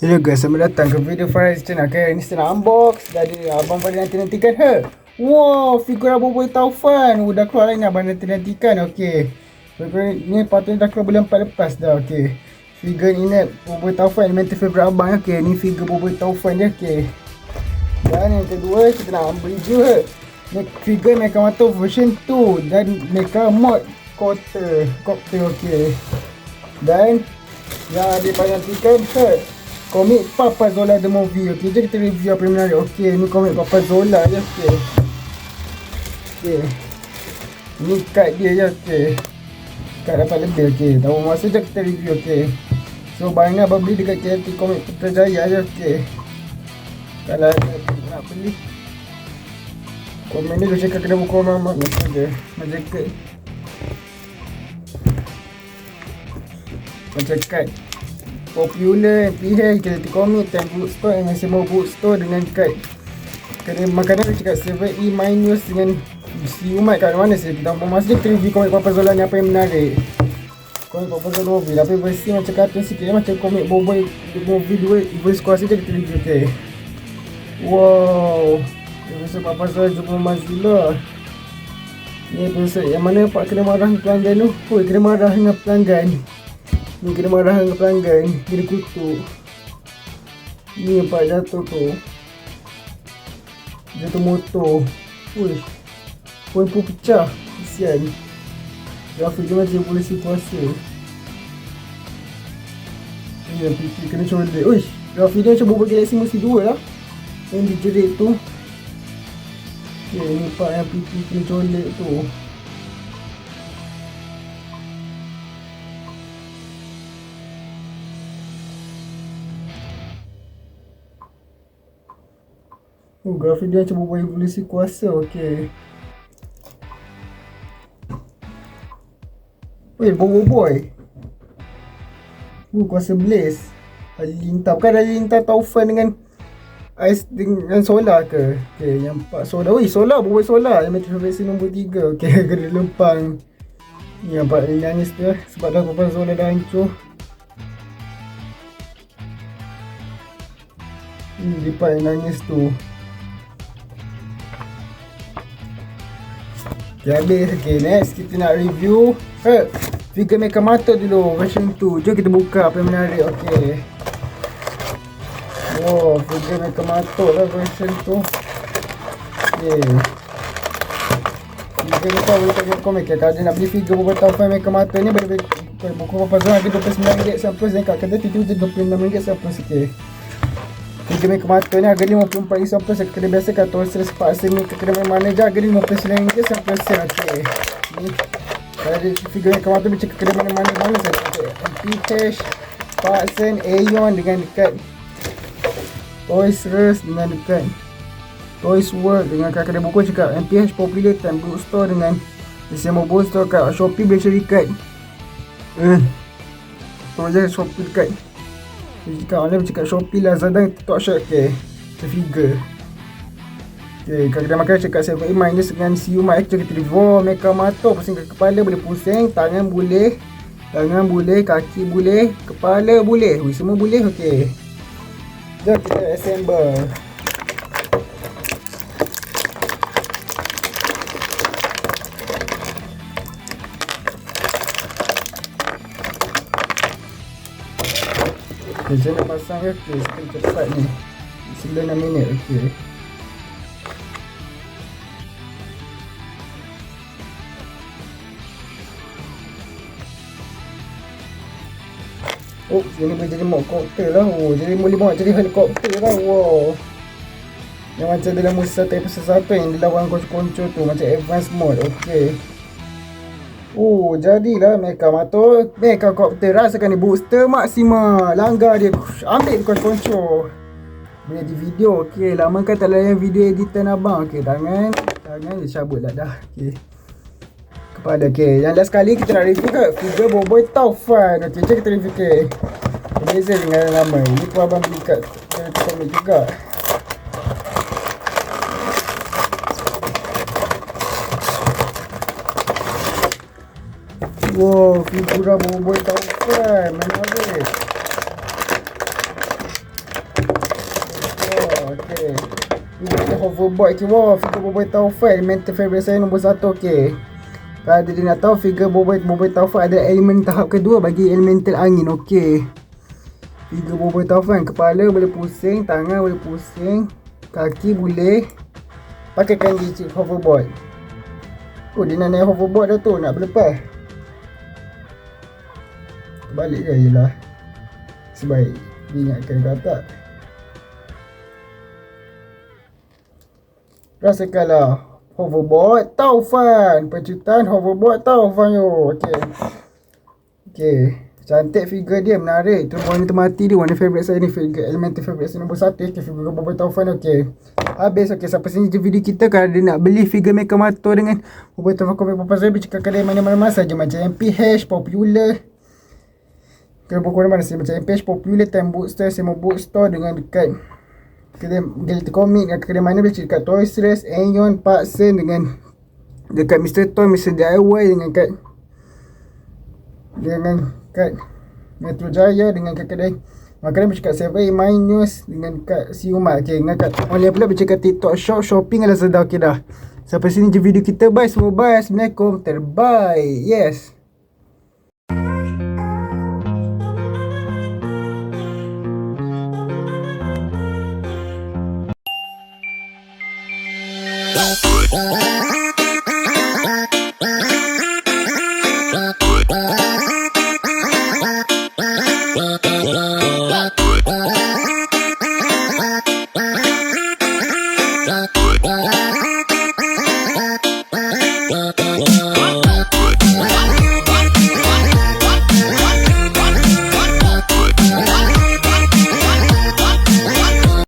Hello guys, selamat datang ke video Faraz channel. Okay, ini sedang unbox dari abang paling nanti-nantikan. Wow, figur Abu Boy Taufan. Dah keluar lain abang nanti-nantikan. Okay, figur ni patutnya dah keluar bulan 4 lepas dah. Okay, figur ini Abu Boy Taufan, elemental favorite abang. Okay, ni figur Abu Boy Taufan dia. Okay, dan yang kedua kita nak review ni figur Mechamato version 2 dan Mecha mod Copter. Okay, dan yang ada paling nantikan komik Papa Zola The Movie. Okay, jom kita review apa yang menarik. Okay, ni komik Papa Zola je. Okay, ni kad dia je. Okay, kad dapat lebih. Okay, tahu masa je kita review. Okay, so barang abang beli dekat KLT Komik Putrajaya je. Okay, kalau nak beli komen ni, dia cakap kena buka mamak ni saja. Macam kad Popular, MPH, KLT Komik, Time Bookstore, MSMO Bookstore dengan kad kedai makanan dia cakap 7E minus dengan siumat kat mana sih. Kita masa kita review komik Papa Zola ni apa yang menarik. Komik Papa Zola movie tapi versi macam kartun sikit macam komik Boboiboy movie 2 versi kuasa je kita review. Okay, wow, versi Papa Zola jumpa Mazila. Ni episode yang mana Pak kena marah dengan pelanggan tu. Kena marah dengan pelanggan. Ni kena marah dengan pelanggan, kena kutuk. Ni Pak jatuh tu, jatuh motor. Uish, poin pun pecah. Kesian. Grafik dia macam polisi kuasa. Ni yang fikir kena colek. Uish, grafik dia macam Bobo Galaxy Musi 2 lah, yang dijerit tu. Okay, ni Pak yang pipi kena colek tu. Grafik dia macam Bobo Evolusi Kuasa. Okay, weh, Bobo Boy Kuasa Blaze Halilintar. Bukan Halilintar Taufan dengan Ais dengan Solar ke? Okay, yang Pak Solar. Weh, Solar, Bobo Solar yang Metro versi nombor 3. Okay, kena lempang. Ni yang Pak nangis tu sebab dah Papa Zola dah hancur. Ni dia Pak yang nangis tu. Okay, habis. Okay, next kita nak review figure Mechamato dulu version 2. Jom kita buka apa yang menarik. Okay, wow, figure Mechamato lah version 2. Okay, figure ni kau boleh tengok komik. Kalau dia nak beli figure Bobo Taufan Mechamato ni boleh buku Papa Zola harga RM29 samples dan kat kedai tiba-tiba RM26 samples. Okay, figure Mechamato ni harga RM54 samples. Kedai biasa kat Wholesale Sepaksa ni ke kedai mana je harga RM59 samples. Okay, ni kalau ada figure Mechamato macam ke kedai mana-mana saya pakai MPH, Paksen, Aeon dengan dekat Toys R Us dengan dekat Toys World dengan kat kedai buku cakap MPH Popular, Time Bookstore dengan MSMO Bookstore. Kat Shopee boleh cari kat tu je Shopee dekat jika online cakap Shopee, Lazada, TikTok Shop. Okay, figure. Okay, kalau kita makan cakap 7A minus dengan siumat. Kita review Mechamato. Pusing ke kepala boleh pusing, tangan boleh, kaki boleh, kepala boleh, semua boleh. Okay, jom kita assemble. Okay, saya nak pasang ya. Okay, sekali cepat ni 9 minit. Okay, oh, sini boleh jadi mod helikopter lah. Oh, jadi boleh mod jadi helikopter lah. Wow, yang macam dalam Musa episode 1 yang dilawan konco-konco tu, macam advance mode. Okay, oh, jadilah Mechamato Mechacopter. Rasakan ni booster maksimal. Langgar dia, ambil konco-konco. Boleh di video. Okay, lama kan tak layan video editan abang. Okay, tangan dia cabut lah dah. Okay, kepala. Okay, yang last kali kita nak review kat figure Boboiboy Taufan. Okay, jom kita review. Okay, berbeza dengan yang lama. Ini pun abang beli kat komik juga. Wow, figura Boboiboy Taufan menarik. Okay. Ini hoverboard okay. Wow, figure Boboiboy Taufan elemental favorite saya nombor 1. Okay. Kalau dia nak tahu figure Boboiboy Taufan ada elemen tahap kedua bagi elemental angin. Okay. Figure Boboiboy Taufan, kepala boleh pusing, tangan boleh pusing, kaki boleh. Pakaikan dia hoverboard. Oh, dia nak naik hoverboard dah tu, nak berlepas. Balik ke? Yelah, sebaik diingatkan ke tak. Rasakanlah hoverboard Taufan. Penciptaan hoverboard Taufan yo. Okay. Okay. Cantik figure dia, menarik. Tu warna temati dia, warna favourite saya ni, figure elemental favourite saya nombor 1. Okay, figure Boboiboy Taufan. Okay. Habis. Okay, sampai sini je video kita. Kalau dia nak beli figure Mekamato dengan Boboiboy Taufan, komen papa saya bercakap kedai mana-mana saja macam MPH, Popular. Kalau buku mana saya macam MPH, Popular, Time Bookstore, Semo Bookstore dengan dekat kedai Galactic Comic, dengan kedai mana boleh dekat Toys R Us, Aeon, Parkson, dengan dekat Mr. Toy, Mr. DIY, dengan kat Metro Jaya, dengan kat kedai makanan boleh dekat 7 Minus, dengan kat Siumat. Okay, dengan kat online pula boleh dekat TikTok Shop, Shopping, Lazada. Okay dah. Sampai sini je video kita. Bye semua. Bye. Assalamualaikum. Bye. Yes. Yeah.